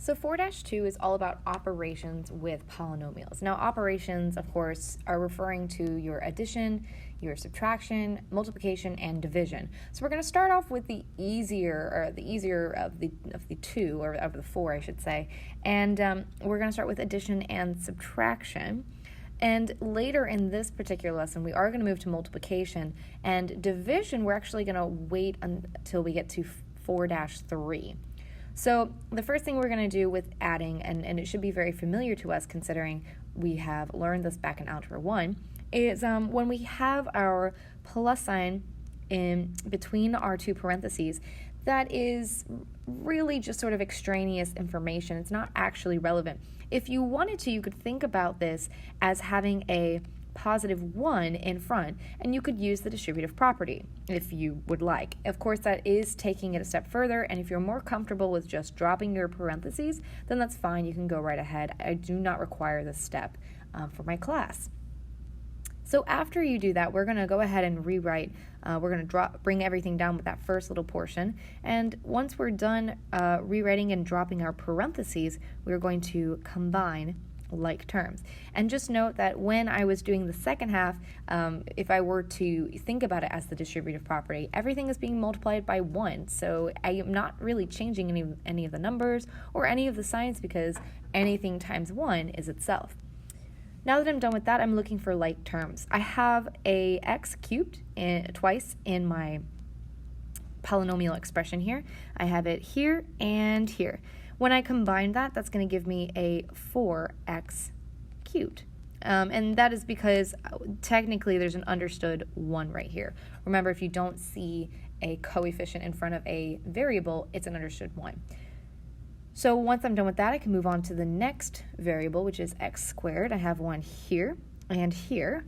So 4-2 is all about operations with polynomials. Now operations, of course, are referring to your addition, your subtraction, multiplication, and division. So we're going to start off with the easier of the two, or of the four, I should say. And we're going to start with addition and subtraction. And later in this particular lesson, we are going to move to multiplication. And division, we're actually going to wait until we get to 4-3. So the first thing we're going to do with adding, and it should be very familiar to us considering we have learned this back in Algebra 1, is when we have our plus sign in between our two parentheses, that is really just sort of extraneous information. It's not actually relevant. If you wanted to, you could think about this as having a positive 1 in front, and you could use the distributive property if you would like. Of course, that is taking it a step further, and if you're more comfortable with just dropping your parentheses, then that's fine. You can go right ahead. I do not require this step for my class. So after you do that, we're going to go ahead and rewrite. We're going to bring everything down with that first little portion, and once we're done rewriting and dropping our parentheses, we're going to combine like terms. And just note that when I was doing the second half, if I were to think about it as the distributive property, everything is being multiplied by 1. So I am not really changing any of the numbers or any of the signs because anything times 1 is itself. Now that I'm done with that, I'm looking for like terms. I have a x cubed twice in my polynomial expression here. I have it here and here. When I combine that, that's going to give me a 4x cubed. And that is because technically there's an understood 1 right here. Remember, if you don't see a coefficient in front of a variable, it's an understood 1. So once I'm done with that, I can move on to the next variable, which is x squared. I have one here and here.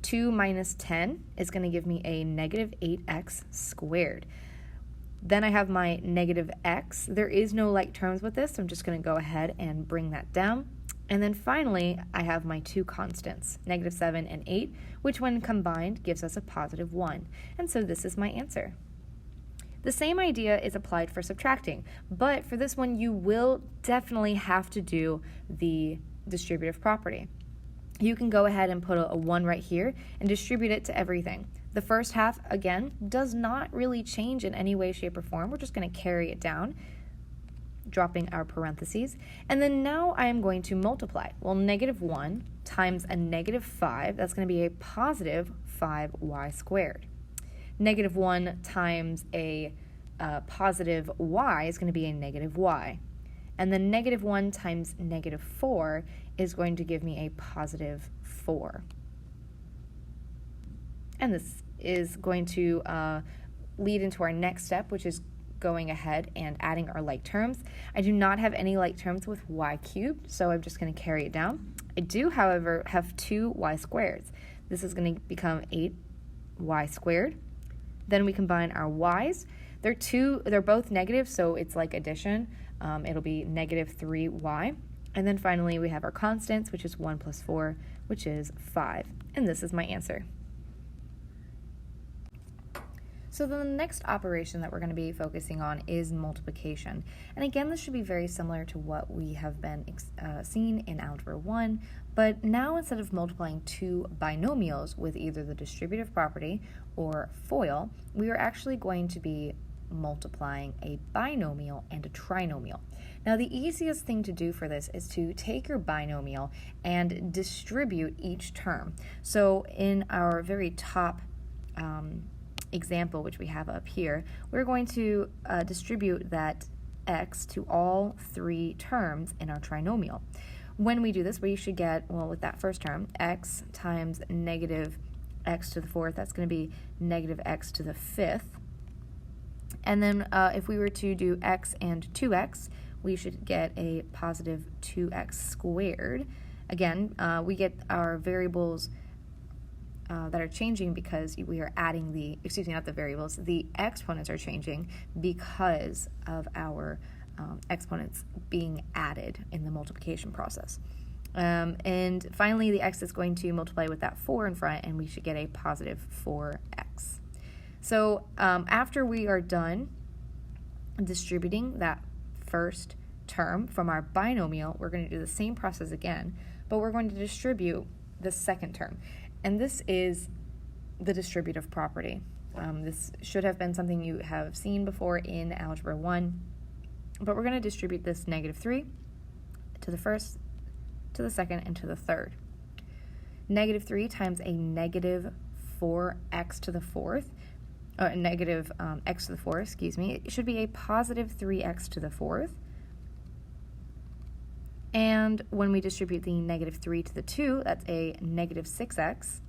2 minus 10 is going to give me a negative 8x squared. Then I have my negative x. There is no like terms with this, so I'm just going to go ahead and bring that down. And then finally, I have my two constants, negative 7 and 8, which when combined gives us a positive 1. And so this is my answer. The same idea is applied for subtracting, but for this one, you will definitely have to do the distributive property. You can go ahead and put a 1 right here and distribute it to everything. The first half, again, does not really change in any way, shape, or form. We're just going to carry it down, dropping our parentheses. And then now I am going to multiply. Well, negative 1 times a negative 5, that's going to be a positive 5y squared. Negative 1 times a positive y is going to be a negative y. And then negative 1 times negative 4 is going to give me a positive 4. And this is going to lead into our next step, which is going ahead and adding our like terms. I do not have any like terms with y cubed, so I'm just going to carry it down. I do, however, have two y squareds. This is going to become 8y squared. Then we combine our y's. They're both negative, so it's like addition. It'll be negative 3y. And then finally, we have our constants, which is 1 plus 4, which is 5. And this is my answer. So then the next operation that we're going to be focusing on is multiplication. And again, this should be very similar to what we have been seeing in Algebra 1, but now instead of multiplying two binomials with either the distributive property or FOIL, we are actually going to be multiplying a binomial and a trinomial. Now the easiest thing to do for this is to take your binomial and distribute each term. So in our very top example, which we have up here, we're going to distribute that x to all three terms in our trinomial. When we do this, we should get, well, with that first term, x times negative x to the fourth, that's going to be negative x to the fifth. And then if we were to do x and 2x, we should get a positive 2x squared. Again, we get our variables that are changing because we are adding not the variables, the exponents are changing because of our exponents being added in the multiplication process. And finally, the x is going to multiply with that 4 in front, and we should get a positive 4x. So after we are done distributing that first term from our binomial, we're going to do the same process again, but we're going to distribute the second term. And this is the distributive property. This should have been something you have seen before in Algebra 1, but we're going to distribute this -3 to the first, to the second, and to the third. -3 times a negative 4x to the fourth, negative x to the fourth, excuse me, it should be a positive 3x to the fourth. And when we distribute the -3 to the 2, that's a negative 6x.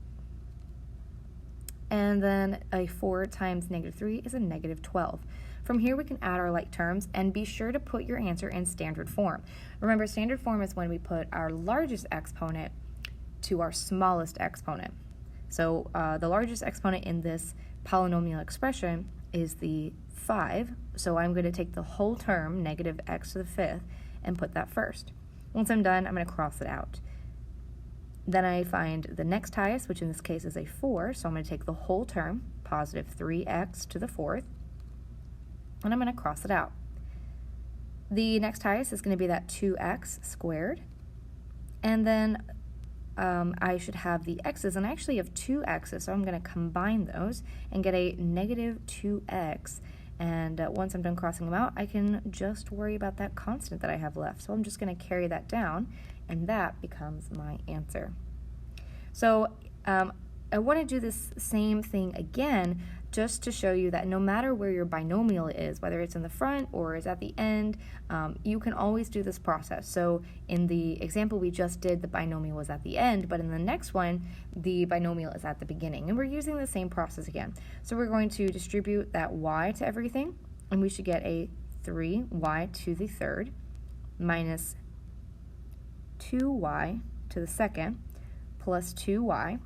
And then a 4 times -3 is a negative 12. From here, we can add our like terms, and be sure to put your answer in standard form. Remember, standard form is when we put our largest exponent to our smallest exponent. So the largest exponent in this polynomial expression is the 5. So I'm going to take the whole term, negative x to the fifth, and put that first. Once I'm done, I'm going to cross it out. Then I find the next highest, which in this case is a 4, so I'm going to take the whole term, positive 3x to the fourth, and I'm going to cross it out. The next highest is going to be that 2x squared, and then I should have the x's, and I actually have 2 x's, so I'm going to combine those and get a negative 2x. And once I'm done crossing them out, I can just worry about that constant that I have left. So I'm just going to carry that down, and that becomes my answer. So I want to do this same thing again, just to show you that no matter where your binomial is, whether it's in the front or is at the end, you can always do this process. So in the example we just did, the binomial was at the end, but in the next one, the binomial is at the beginning. And we're using the same process again. So we're going to distribute that y to everything, and we should get a 3y to the third minus 2y to the second plus 2y.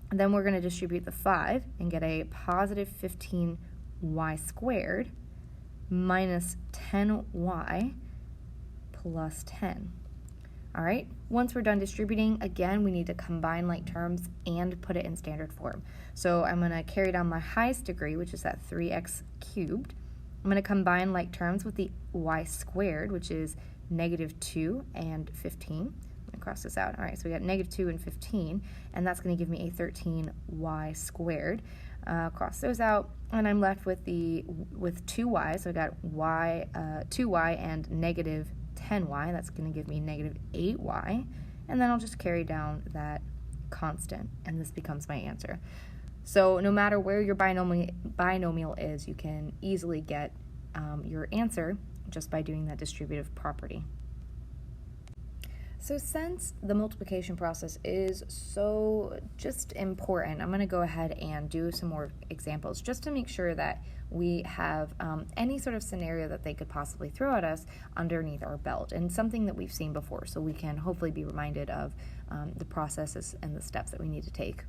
And then we're going to distribute the 5 and get a positive 15y squared minus 10y plus 10. All right, once we're done distributing, again, we need to combine like terms and put it in standard form. So I'm going to carry down my highest degree, which is that 3x cubed. I'm going to combine like terms with the y squared, which is negative 2 and 15. Cross this out. All right, so we got negative 2 and 15, and that's going to give me a 13y squared. Cross those out, and I'm left with 2y. So I got 2y and negative 10y. That's going to give me negative 8y, and then I'll just carry down that constant, and this becomes my answer. So no matter where your binomial is, you can easily get your answer just by doing that distributive property. So since the multiplication process is so just important, I'm going to go ahead and do some more examples just to make sure that we have any sort of scenario that they could possibly throw at us underneath our belt, and something that we've seen before, so we can hopefully be reminded of the processes and the steps that we need to take.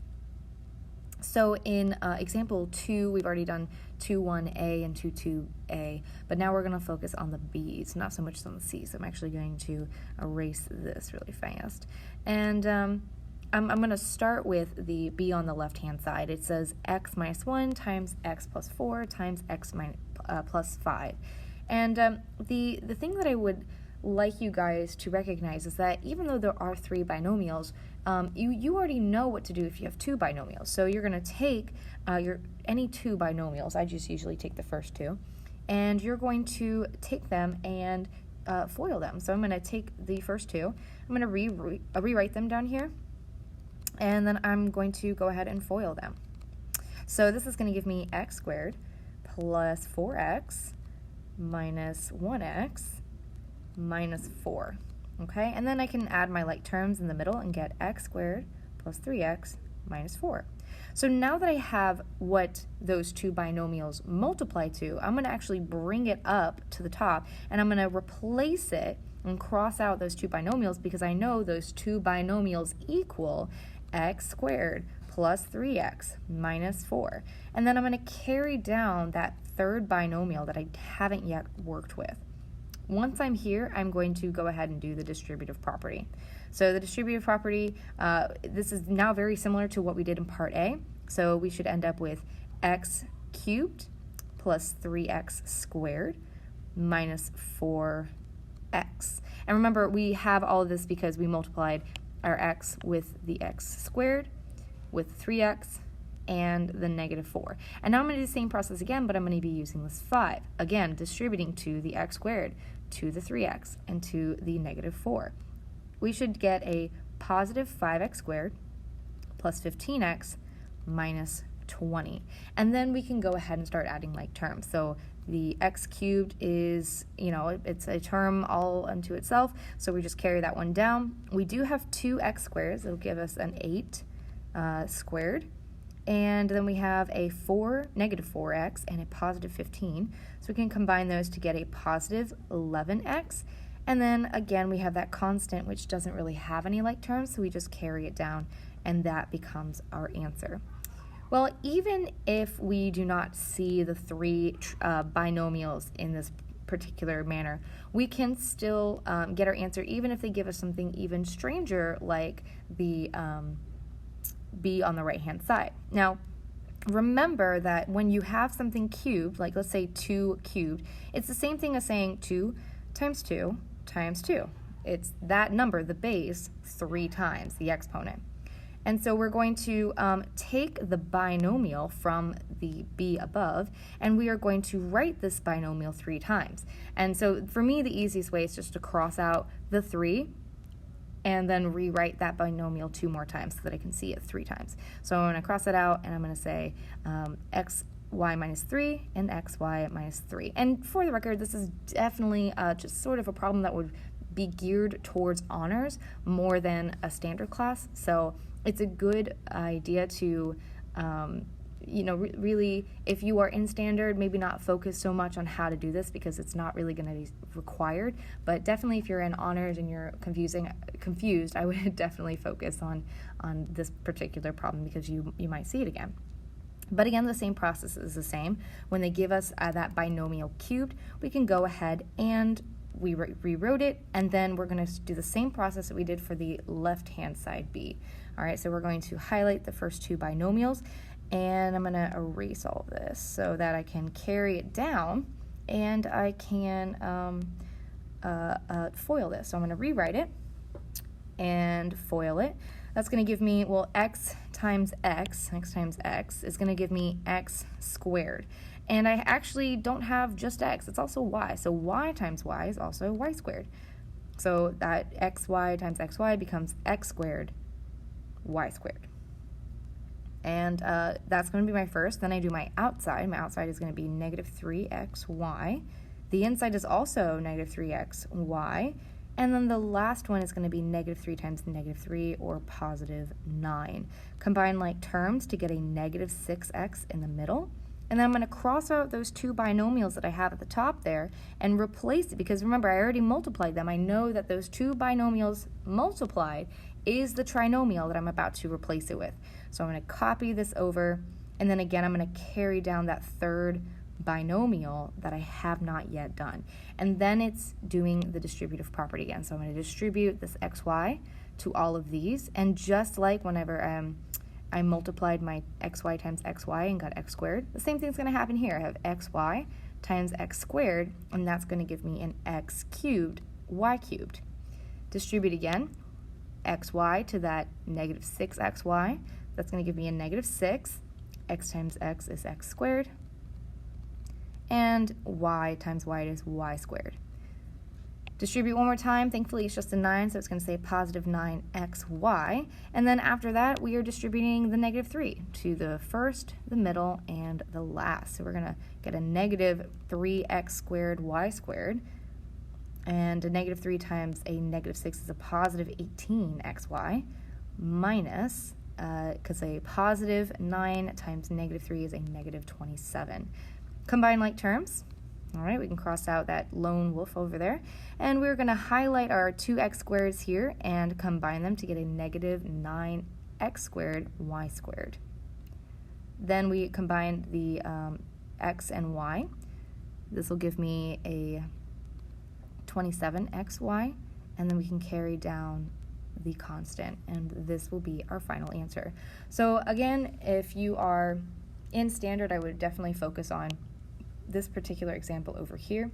So in example 2, we've already done 2-1a and 2-2a, but now we're going to focus on the b's, not so much on the c's. I'm actually going to erase this really fast. And I'm going to start with the b on the left-hand side. It says x minus 1 times x plus 4 times x plus 5. And the thing that I would like you guys to recognize is that even though there are 3 binomials, you already know what to do if you have 2 binomials. So you're going to take any 2 binomials, I just usually take the first 2, and you're going to take them and FOIL them. So I'm going to take the first 2, I'm going to rewrite them down here, and then I'm going to go ahead and FOIL them. So this is going to give me x squared plus 4x minus 1x minus 4. Okay, and then I can add my like terms in the middle and get x squared plus 3x minus 4. So now that I have what those 2 binomials multiply to, I'm going to actually bring it up to the top, and I'm going to replace it and cross out those 2 binomials, because I know those 2 binomials equal x squared plus 3x minus 4. And then I'm going to carry down that third binomial that I haven't yet worked with. Once I'm here, I'm going to go ahead and do the distributive property. So the distributive property, this is now very similar to what we did in part A. So we should end up with x cubed plus 3x squared minus 4 x. And remember, we have all of this because we multiplied our x with the x squared, with 3x, and the negative 4. And now I'm going to do the same process again, but I'm going to be using this 5. Again, distributing to the x squared, to the 3x, and to the negative 4. We should get a positive 5x squared plus 15x minus 20. And then we can go ahead and start adding like terms. So the x cubed is, it's a term all unto itself, so we just carry that one down. We do have 2x squares. It'll give us an 8 squared. And then we have a negative 4x and a positive 15. So we can combine those to get a positive 11x. And then again, we have that constant, which doesn't really have any like terms, so we just carry it down, and that becomes our answer. Well, even if we do not see the three binomials in this particular manner, we can still get our answer even if they give us something even stranger like the B on the right-hand side. Now, remember that when you have something cubed, like let's say 2 cubed, it's the same thing as saying 2 times 2 times 2. It's that number, the base, 3 times the exponent. And so we're going to take the binomial from the B above, and we are going to write this binomial 3 times. And so for me, the easiest way is just to cross out the 3 and then rewrite that binomial 2 more times so that I can see it 3 times. So I'm going to cross it out, and I'm going to say xy minus 3 and xy minus 3. And for the record, this is definitely just sort of a problem that would be geared towards honors more than a standard class. So it's a good idea to, really, if you are in standard, maybe not focus so much on how to do this because it's not really going to be required. But definitely if you're in honors and you're confused, I would definitely focus on this particular problem because you might see it again. But again, the same process is the same. When they give us that binomial cubed, we can go ahead and we rewrote it, and then we're going to do the same process that we did for the left-hand side B. All right, so we're going to highlight the first 2 binomials, and I'm going to erase all of this so that I can carry it down, and I can FOIL this. So I'm going to rewrite it and FOIL it. That's going to give me, x times x is going to give me x squared. And I actually don't have just x, it's also y. So y times y is also y squared. So that xy times xy becomes x squared, y squared. And that's going to be my first. Then I do my outside. My outside is going to be negative 3xy. The inside is also negative 3xy. And then the last one is going to be negative 3 times negative 3, or positive 9. Combine like terms to get a negative 6x in the middle. And then I'm going to cross out those 2 binomials that I have at the top there and replace it, because remember, I already multiplied them. I know that those 2 binomials multiplied is the trinomial that I'm about to replace it with. So I'm going to copy this over, and then again, I'm going to carry down that 3rd binomial that I have not yet done. And then it's doing the distributive property again. So I'm going to distribute this xy to all of these, and just like whenever I multiplied my xy times xy and got x squared, the same thing's going to happen here. I have xy times x squared, and that's going to give me an x cubed, y cubed. Distribute again, xy to that negative 6xy, that's going to give me a negative 6. X times x is x squared, and y times y is y squared. Distribute one more time. Thankfully, it's just a 9, so it's going to say positive 9xy. And then after that, we are distributing the negative 3 to the first, the middle, and the last. So we're going to get a negative 3x squared y squared. And a negative 3 times a negative 6 is a positive 18xy, minus, because a positive 9 times negative 3 is a negative 27. Combine like terms. All right, we can cross out that lone wolf over there. And we're going to highlight our 2x squareds here and combine them to get a negative 9x squared y squared. Then we combine the x and y. This will give me a 27xy, and then we can carry down the constant, and this will be our final answer. So again, if you are in standard, I would definitely focus on this particular example over here.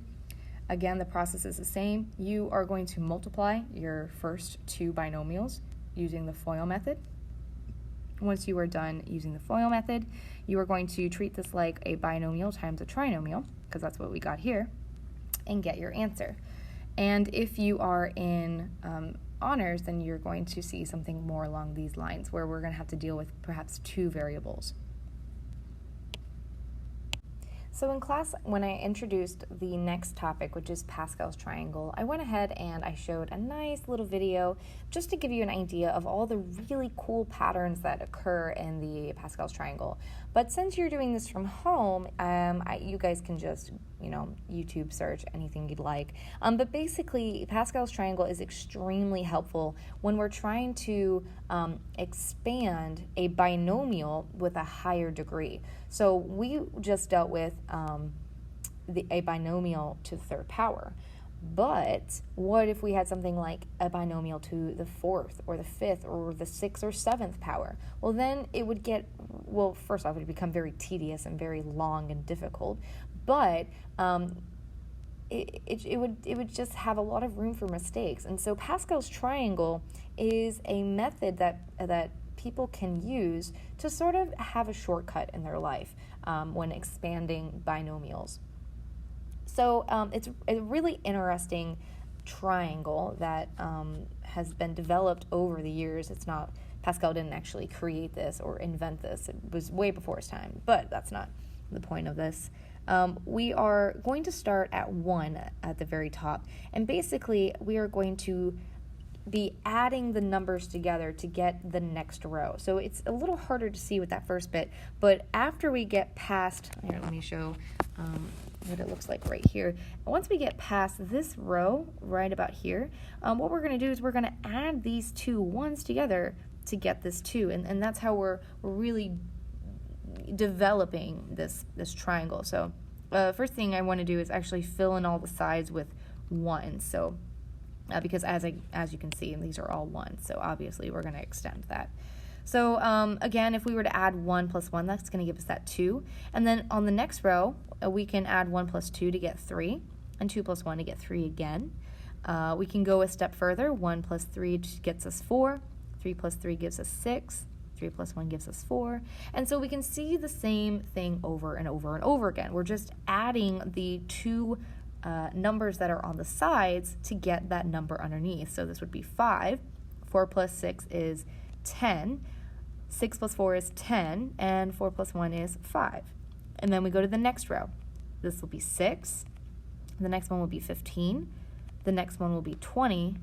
Again, the process is the same. You are going to multiply your first two binomials using the FOIL method. Once you are done using the FOIL method, you are going to treat this like a binomial times a trinomial, because that's what we got here, and get your answer. And if you are in honors, then you're going to see something more along these lines, where we're going to have to deal with perhaps two variables. So in class, when I introduced the next topic, which is Pascal's triangle, I went ahead and I showed a nice little video just to give you an idea of all the really cool patterns that occur in the Pascal's triangle. But since you're doing this from home, you guys can just, YouTube search anything you'd like. But basically, Pascal's triangle is extremely helpful when we're trying to expand a binomial with a higher degree. So we just dealt with a binomial to the third power. But what if we had something like a binomial to the fourth or the fifth or the sixth or seventh power? Well, then it would first off, it would become very tedious and very long and difficult. But it would just have a lot of room for mistakes. And so Pascal's triangle is a method that people can use to sort of have a shortcut in their life when expanding binomials. So it's a really interesting triangle that has been developed over the years. Pascal didn't actually create this or invent this. It was way before his time, but that's not the point of this. We are going to start at 1 at the very top, and basically we are going to be adding the numbers together to get the next row. So it's a little harder to see with that first bit, but after we get past, here, let me show what it looks like right here. Once we get past this row right about here, what we're going to do is we're going to add these two ones together to get this 2, and that's how we're really developing this triangle. So first thing I want to do is actually fill in all the sides with 1. So because as you can see, these are all 1, so obviously we're going to extend that. So again, if we were to add 1 plus 1, that's going to give us that 2. And then on the next row, we can add 1 plus 2 to get 3, and 2 plus 1 to get 3 again. We can go a step further. 1 plus 3 gets us 4. 3 plus 3 gives us 6. 3 plus 1 gives us 4. And so we can see the same thing over and over and over again. We're just adding the two numbers that are on the sides to get that number underneath. So this would be 5. 4 plus 6 is 10. 6 plus 4 is 10. And 4 plus 1 is 5. And then we go to the next row. This will be 6. The next one will be 15. The next one will be 20,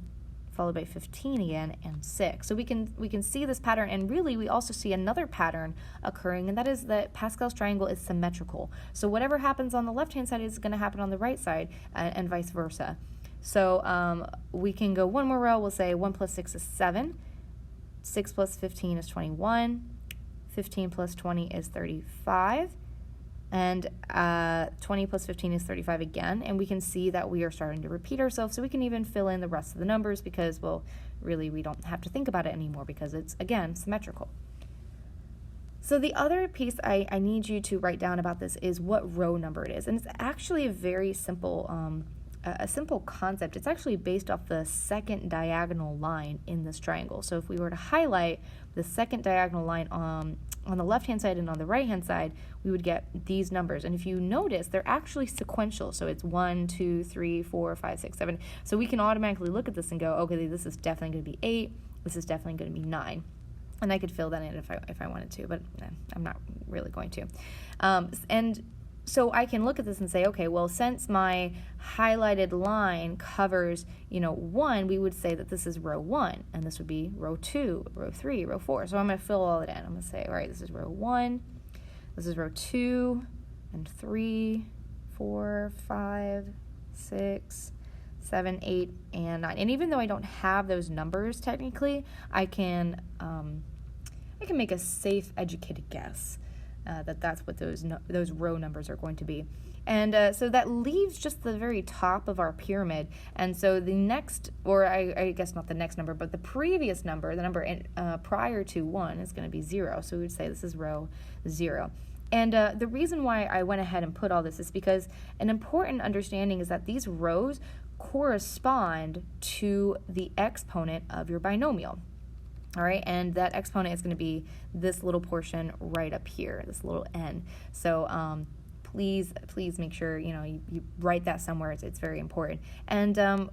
followed by 15 again, and 6. So we can see this pattern, and really we also see another pattern occurring, and that is that Pascal's triangle is symmetrical. So whatever happens on the left-hand side is going to happen on the right side, and vice versa. So we can go one more row. We'll say 1 plus 6 is 7. 6 plus 15 is 21. 15 plus 20 is 35. And 20 plus 15 is 35 again, and we can see that we are starting to repeat ourselves, so we can even fill in the rest of the numbers because, well, really we don't have to think about it anymore because it's, again, symmetrical. So the other piece I need you to write down about this is what row number it is, and it's actually a very simple concept. It's actually based off the second diagonal line in this triangle. So if we were to highlight the second diagonal line on the left-hand side and on the right-hand side, we would get these numbers. And if you notice, they're actually sequential. So it's 1, 2, 3, 4, 5, 6, 7. So we can automatically look at this and go, okay, this is definitely going to be 8. This is definitely going to be 9. And I could fill that in if I wanted to, but I'm not really going to. And so I can look at this and say, okay, well, since my highlighted line covers, 1, we would say that this is row 1, and this would be row 2, row 3, row 4. So I'm going to fill all it in. I'm going to say, all right, this is row 1, this is row 2, and 3, 4, 5, 6, 7, 8, and 9. And even though I don't have those numbers technically, I can make a safe, educated guess that's what those row numbers are going to be. And so that leaves just the very top of our pyramid. And so the next, or I guess not the next number, but the previous number, the number prior to 1 is going to be 0. So we would say this is row 0. And the reason why I went ahead and put all this is because an important understanding is that these rows correspond to the exponent of your binomial. All right, and that exponent is going to be this little portion right up here, this little n. So please make sure you write that somewhere. It's very important. And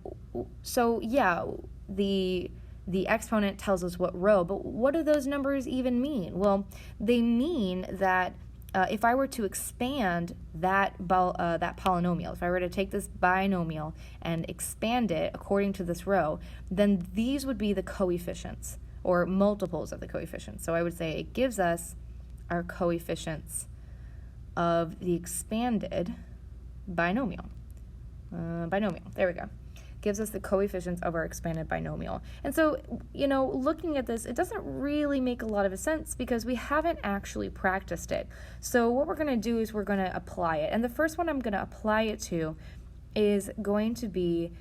so yeah, the exponent tells us what row, but what do those numbers even mean? Well, they mean that if I were to expand that polynomial, if I were to take this binomial and expand it according to this row, then these would be the coefficients, or multiples of the coefficients. So I would say it gives us our coefficients of the expanded binomial. There we go. Gives us the coefficients of our expanded binomial. And so, looking at this, it doesn't really make a lot of sense because we haven't actually practiced it. So what we're going to do is we're going to apply it. And the first one I'm going to apply it to is going to be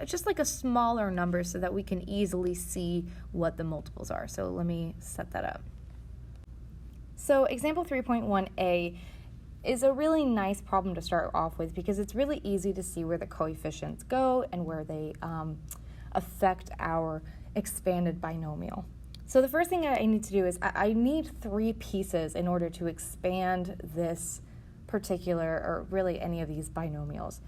just like a smaller number so that we can easily see what the multiples are. So let me set that up. So example 3.1a is a really nice problem to start off with because it's really easy to see where the coefficients go and where they affect our expanded binomial. So the first thing I need to do is I need 3 pieces in order to expand this particular, or really any of these binomials.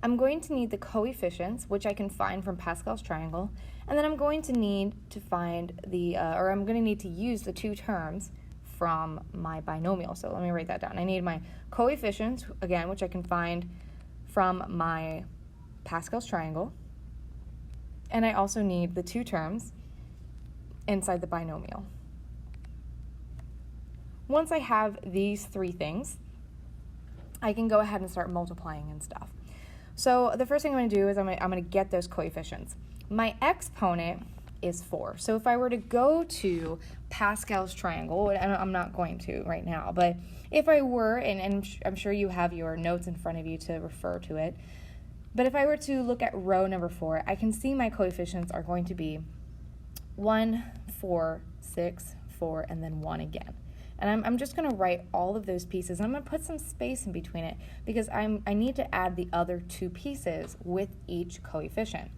I'm going to need the coefficients, which I can find from Pascal's triangle, and then I'm going to need to find I'm going to need to use the 2 terms from my binomial. So let me write that down. I need my coefficients, again, which I can find from my Pascal's triangle, and I also need the 2 terms inside the binomial. Once I have these 3 things, I can go ahead and start multiplying and stuff. So the first thing I'm going to do is I'm going to get those coefficients. My exponent is 4. So if I were to go to Pascal's triangle, and I'm not going to right now, but if I were, and I'm sure you have your notes in front of you to refer to it, but if I were to look at row number 4, I can see my coefficients are going to be 1, 4, 6, 4, and then 1 again. And I'm just going to write all of those pieces. I'm going to put some space in between it because I need to add the other 2 pieces with each coefficient.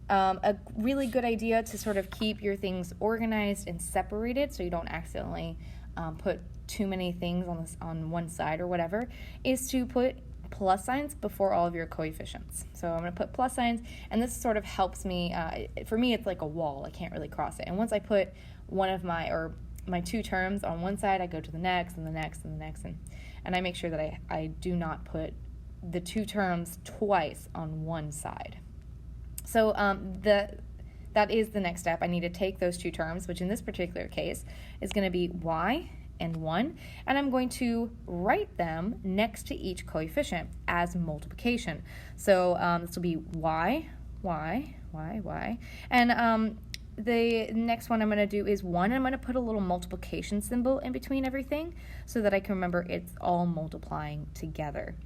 A really good idea to sort of keep your things organized and separated so you don't accidentally put too many things on one side or whatever is to put plus signs before all of your coefficients. So I'm going to put plus signs, and this sort of helps me. For me, it's like a wall. I can't really cross it. And once I put one of my 2 terms on one side, I go to the next and the next and the next, and I make sure that I do not put the 2 terms twice on one side. So that is the next step. I need to take those 2 terms, which in this particular case is going to be y and 1, and I'm going to write them next to each coefficient as multiplication. So this will be y, and the next one I'm going to do is 1. I'm going to put a little multiplication symbol in between everything so that I can remember it's all multiplying together.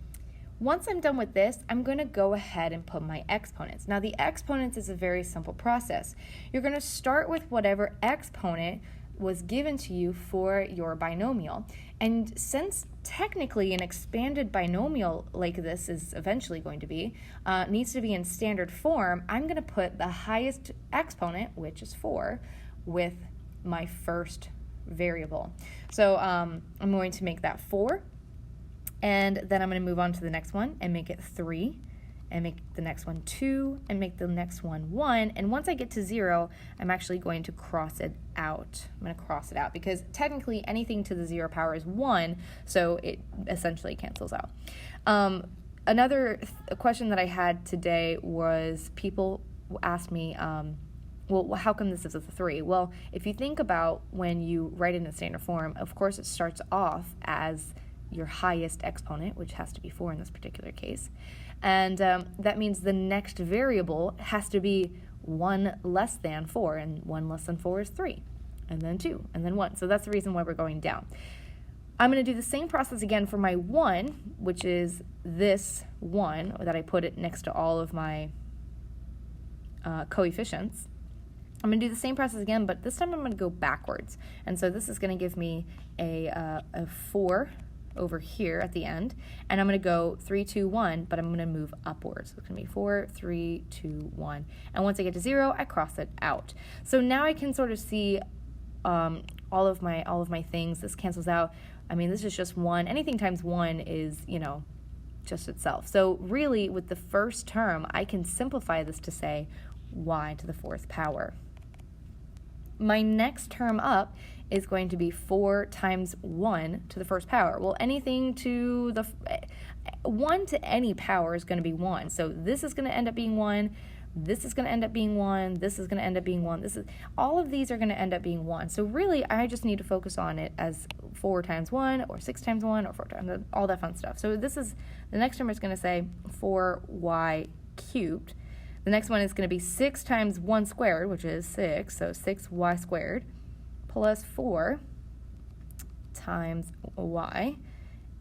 Once I'm done with this, I'm going to go ahead and put my exponents. Now, the exponents is a very simple process. You're going to start with whatever exponent was given to you for your binomial. And since technically an expanded binomial like this is eventually going to be, needs to be in standard form, I'm going to put the highest exponent, which is 4, with my first variable. So I'm going to make that 4, and then I'm going to move on to the next one and make it 3, and make the next one 2, and make the next one 1, and once I get to 0, I'm actually going to cross it out. I'm going to cross it out because technically anything to the 0 power is 1, so it essentially cancels out. Another question that I had today was people asked me, well, how come this is a 3? Well, if you think about when you write it in standard form, of course it starts off as your highest exponent, which has to be 4 in this particular case. And that means the next variable has to be 1 less than 4, and 1 less than 4 is 3, and then 2, and then 1. So that's the reason why we're going down. I'm going to do the same process again for my 1, which is this 1, that I put it next to all of my coefficients. I'm going to do the same process again, but this time I'm going to go backwards. And so this is going to give me a 4 over here at the end, and I'm going to go 3, 2, 1, but I'm going to move upwards. So it's going to be 4, 3, 2, 1. And once I get to 0, I cross it out. So now I can sort of see all of my things. This cancels out. I mean, this is just 1. Anything times 1 is, just itself. So really, with the first term, I can simplify this to say y to the 4th power. My next term up is going to be 4 times 1 to the 1st power. Well, anything to the 1 to any power is going to be 1. So this is going to end up being 1. This is going to end up being 1. This is going to end up being 1. All of these are going to end up being 1. So really, I just need to focus on it as 4 times 1 or 6 times 1 or 4 times, all that fun stuff. So the next term is going to say 4y cubed. The next one is going to be 6 times 1 squared, which is 6, so 6y squared, plus 4 times y,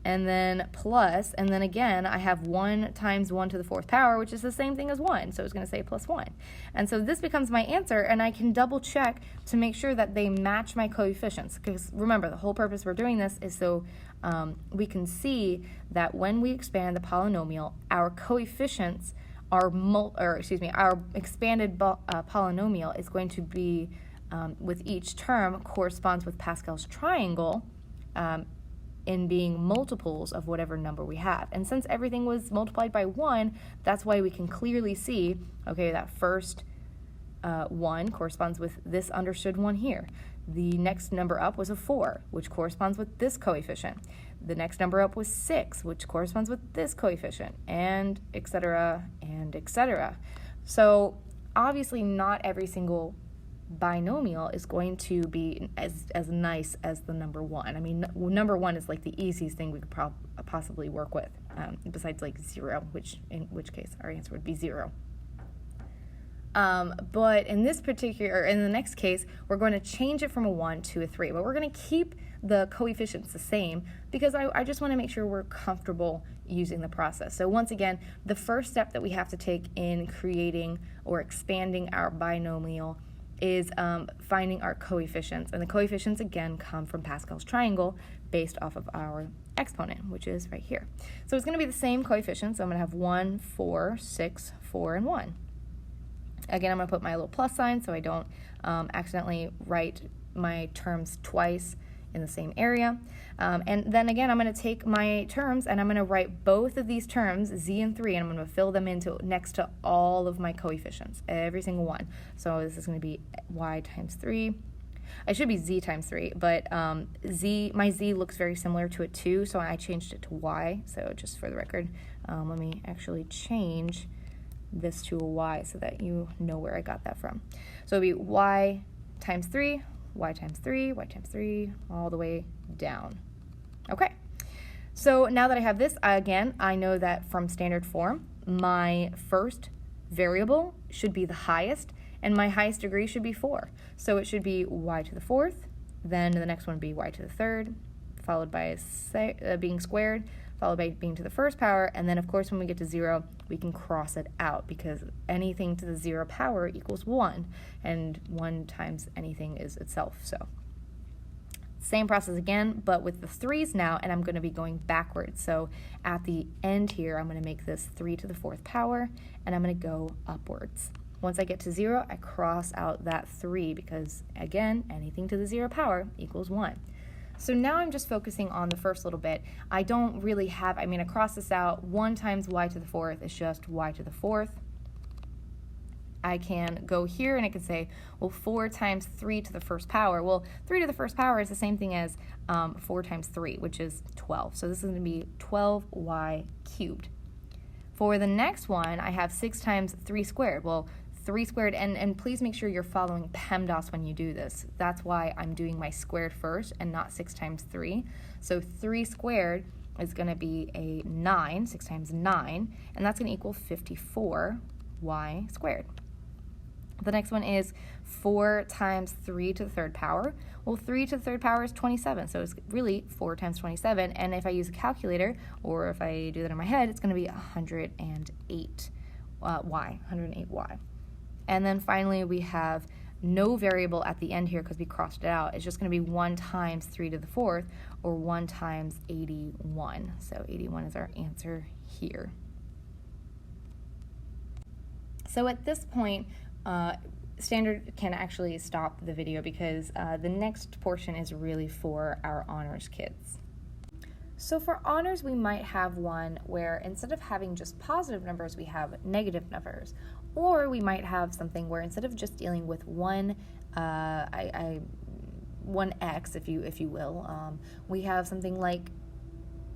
and then plus, and then again, I have 1 times 1 to the 4th power, which is the same thing as 1, so it's going to say plus 1. And so this becomes my answer, and I can double check to make sure that they match my coefficients, because remember, the whole purpose for doing this is so we can see that when we expand the polynomial, our coefficients our expanded polynomial is going to be, with each term, corresponds with Pascal's triangle in being multiples of whatever number we have. And since everything was multiplied by 1, that's why we can clearly see, okay, that first 1 corresponds with this understood 1 here. The next number up was a 4, which corresponds with this coefficient. The next number up was 6, which corresponds with this coefficient, and etc., and etc. So obviously not every single binomial is going to be as nice as the number 1. I mean, number 1 is like the easiest thing we could possibly work with, besides like 0, in which case our answer would be 0. But in the next case, we're going to change it from a 1 to a 3, but we're going to keep the coefficients the same because I just want to make sure we're comfortable using the process. So once again, the first step that we have to take in creating or expanding our binomial is finding our coefficients. And the coefficients, again, come from Pascal's triangle based off of our exponent, which is right here. So it's going to be the same coefficients. So I'm going to have 1, 4, 6, 4, and 1. Again, I'm going to put my little plus sign so I don't accidentally write my terms twice in the same area. And then again, I'm going to take my terms and I'm going to write both of these terms, z and 3, and I'm going to fill them next to all of my coefficients, every single one. So this is going to be y times 3. It should be z times 3, but my z looks very similar to a 2, so I changed it to y. So just for the record, let me actually change this to a y so that you know where I got that from. So it'll be y times 3, y times 3, y times 3, all the way down. Okay, so now that I have this, again, I know that from standard form, my first variable should be the highest, and my highest degree should be 4. So it should be y to the 4th, then the next one would be y to the 3rd, followed by being squared, followed by being to the 1st power, and then of course when we get to 0, we can cross it out because anything to the 0 power equals 1, and 1 times anything is itself. So same process again, but with the 3's now, and I'm going to be going backwards. So at the end here, I'm going to make this 3 to the 4th power, and I'm going to go upwards. Once I get to 0, I cross out that 3 because, again, anything to the 0 power equals 1. So now I'm just focusing on the first little bit. I don't really have, I cross this out, 1 times y to the 4th is just y to the 4th. I can go here and I can say, well, 4 times 3 to the 1st power. Well, 3 to the 1st power is the same thing as 4 times 3, which is 12. So this is going to be 12y cubed. For the next one, I have 6 times 3 squared. Well, 3 squared, and please make sure you're following PEMDAS when you do this. That's why I'm doing my squared first and not 6 times 3. So 3 squared is going to be a 9, 6 times 9, and that's going to equal 54y squared. The next one is 4 times 3 to the 3rd power. Well, 3 to the 3rd power is 27, so it's really 4 times 27, and if I use a calculator, or if I do that in my head, it's going to be 108y. And then finally we have no variable at the end here because we crossed it out. It's just going to be 1 times 3 to the 4th, or 1 times 81. So 81 is our answer here. So at this point, Standard can actually stop the video because the next portion is really for our honors kids. So for honors, we might have one where instead of having just positive numbers, we have negative numbers. Or we might have something where instead of just dealing with one x, if you will, we have something like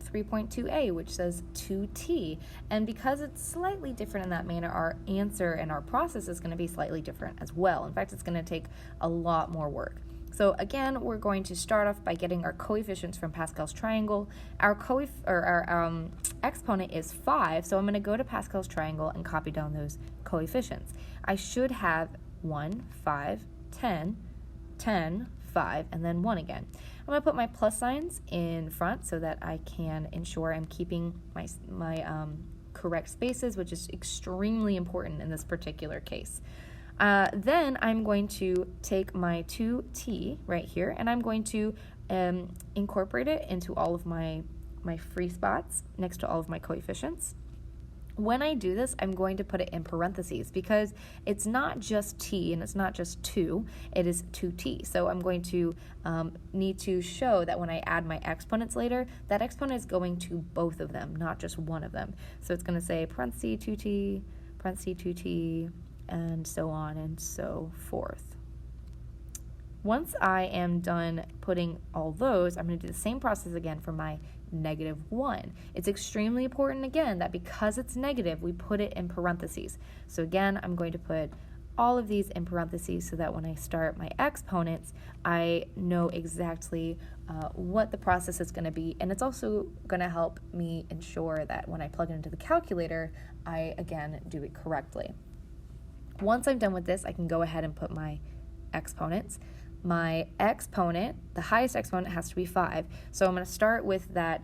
3.2a, which says 2t. And because it's slightly different in that manner, our answer and our process is going to be slightly different as well. In fact, it's going to take a lot more work. So again, we're going to start off by getting our coefficients from Pascal's triangle. Our exponent is 5, so I'm going to go to Pascal's triangle and copy down those coefficients. I should have 1, 5, 10, 10, 5, and then 1 again. I'm going to put my plus signs in front so that I can ensure I'm keeping my correct spaces, which is extremely important in this particular case. Then I'm going to take my 2t right here, and I'm going to incorporate it into all of my free spots next to all of my coefficients. When I do this, I'm going to put it in parentheses because it's not just t and it's not just 2, it is 2t. So I'm going to need to show that when I add my exponents later, that exponent is going to both of them, not just one of them. So it's going to say parentheses 2t, and so on and so forth. Once I am done putting all those, I'm going to do the same process again for my -1. It's extremely important, again, that because it's negative, we put it in parentheses. So again, I'm going to put all of these in parentheses so that when I start my exponents, I know exactly what the process is going to be. And it's also going to help me ensure that when I plug it into the calculator, I, again, do it correctly. Once I'm done with this, I can go ahead and put my exponents. My exponent, the highest exponent, has to be 5. So I'm going to start with that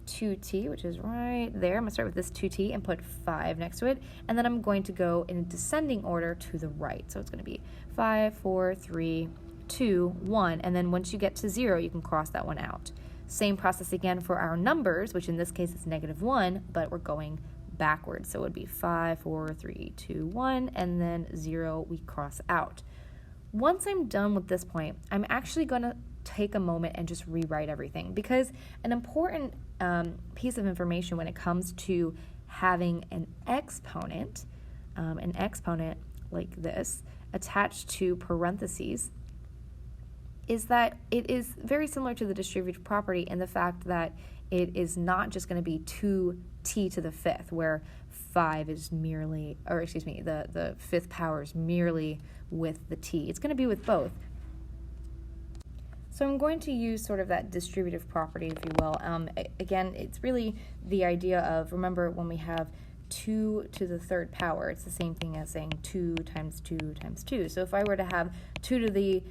2t, which is right there. I'm going to start with this 2t and put 5 next to it. And then I'm going to go in descending order to the right. So it's going to be 5, 4, 3, 2, 1. And then once you get to 0, you can cross that one out. Same process again for our numbers, which in this case is -1, but we're going backwards. So it would be 5, 4, 3, 2, 1, and then 0 we cross out. Once I'm done with this point, I'm actually going to take a moment and just rewrite everything, because an important piece of information when it comes to having an exponent like this attached to parentheses is that it is very similar to the distributive property in the fact that it is not just going to be 2t to the 5th, where 5 is merely, or excuse me, the 5th power is merely with the t. It's going to be with both. So I'm going to use sort of that distributive property, if you will. Again, it's really the idea of, remember when we have 2 to the 3rd power, it's the same thing as saying 2 times 2 times 2. So if I were to have 2t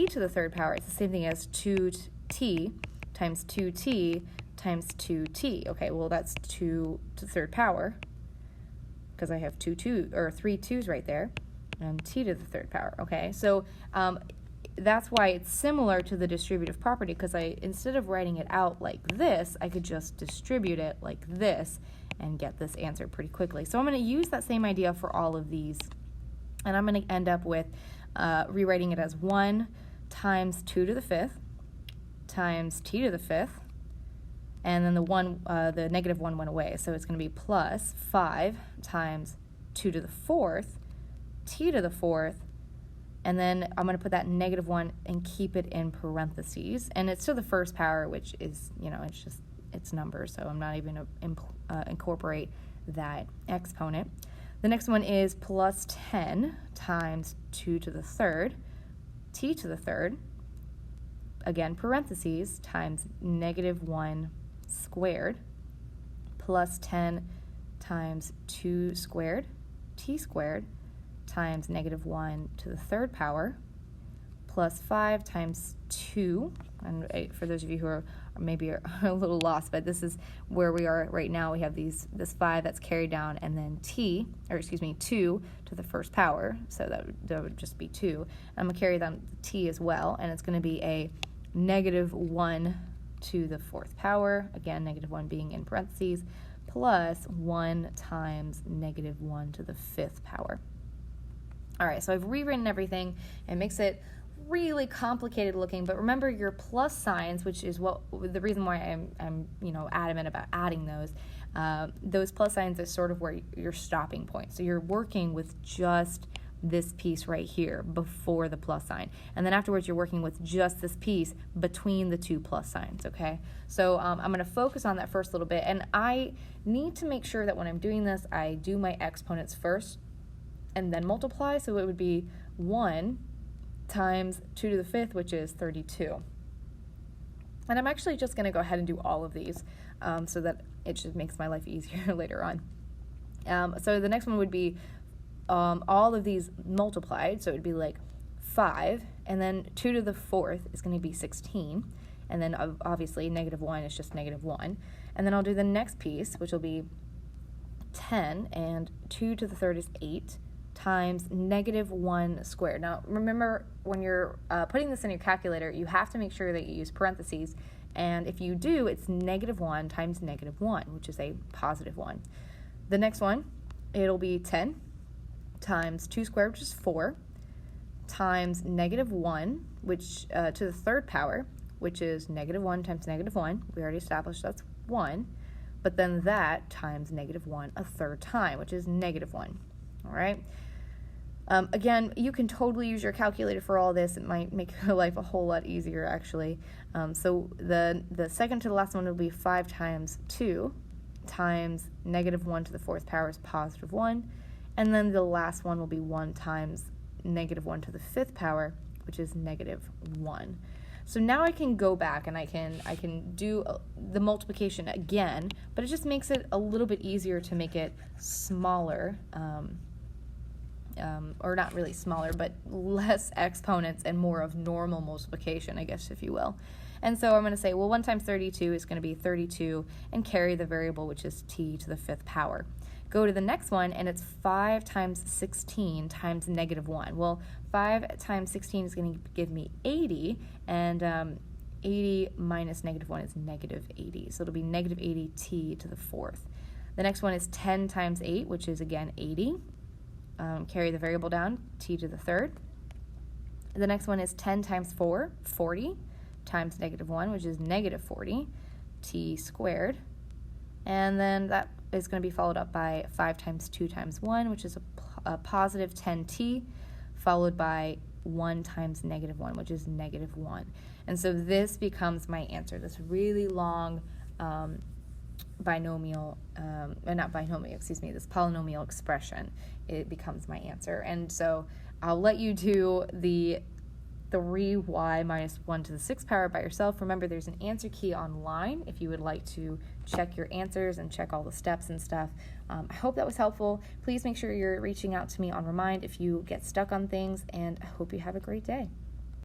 to the 3rd power, it's the same thing as 2t times 2t times 2t. Okay, well that's 2 to the 3rd power, because I have 3 2's right there, and t to the 3rd power. Okay, so that's why it's similar to the distributive property, because instead of writing it out like this, I could just distribute it like this and get this answer pretty quickly. So I'm going to use that same idea for all of these, and I'm going to end up with rewriting it as 1 times 2 to the 5th times t to the 5th, and then the -1 went away, so it's going to be plus 5 times 2 to the 4th t to the 4th, and then I'm going to put that -1 and keep it in parentheses, and it's to the 1st power, which is, it's numbers, so I'm not even going to incorporate that exponent. The next one is plus 10 times 2 to the 3rd t to the 3rd, again parentheses, times -1 squared, plus 10 times 2 squared t squared, times -1 to the 3rd power, plus 5 times 2, and for those of you who maybe are a little lost, but this is where we are right now. We have this 5 that's carried down, and then 2 to the first power, so that would just be 2. I'm going to carry down t as well, and it's going to be a -1 to the 4th power, again, -1 being in parentheses, plus 1 times -1 to the 5th power. All right, so I've rewritten everything. It makes it really complicated looking, but remember your plus signs, which is the reason why I'm adamant about adding those plus signs is sort of where your stopping point. So you're working with just this piece right here before the plus sign, and then afterwards you're working with just this piece between the 2 plus signs. Okay, so I'm going to focus on that first little bit, and I need to make sure that when I'm doing this I do my exponents first and then multiply. So it would be 1 times 2 to the 5th, which is 32. And I'm actually just going to go ahead and do all of these so that it just makes my life easier later on. So the next one would be all of these multiplied, so it would be like 5, and then 2 to the 4th is going to be 16, and then obviously -1 is just -1, and then I'll do the next piece, which will be 10, and 2 to the 3rd is 8, times -1 squared. Now remember, when you're putting this in your calculator, you have to make sure that you use parentheses, and if you do, it's -1 times -1, which is a +1. The next one, it'll be 10 times 2 squared, which is 4, times -1, which to the 3rd power, which is -1 times -1. We already established that's 1, but then that times -1 a third time, which is -1. All right. Again, you can totally use your calculator for all this. It might make your life a whole lot easier, actually. So the second to the last one will be 5 times 2 times -1 to the 4th power is +1. And then the last one will be 1 times -1 to the 5th power, which is -1. So now I can go back and I can do the multiplication again, but it just makes it a little bit easier to make it smaller, or not really smaller, but less exponents and more of normal multiplication, I guess, if you will. And so I'm going to say, well, 1 times 32 is going to be 32, and carry the variable, which is t to the 5th power. Go to the next one, and it's 5 times 16 times -1. Well, 5 times 16 is going to give me 80, and 80 minus -1 is -80. So it'll be -80 t to the 4th. The next one is 10 times 8, which is, again, 80. Carry the variable down, t to the 3rd. The next one is 10 times 4, 40, times -1, which is -40, t squared. And then that is going to be followed up by 5 times 2 times 1, which is a positive 10t, followed by 1 times -1, which is -1. And so this becomes my answer, this really long binomial, this polynomial expression. It becomes my answer. And so I'll let you do the 3y minus 1 to the 6th power by yourself. Remember, there's an answer key online if you would like to check your answers and check all the steps and stuff. I hope that was helpful. Please make sure you're reaching out to me on Remind if you get stuck on things, and I hope you have a great day.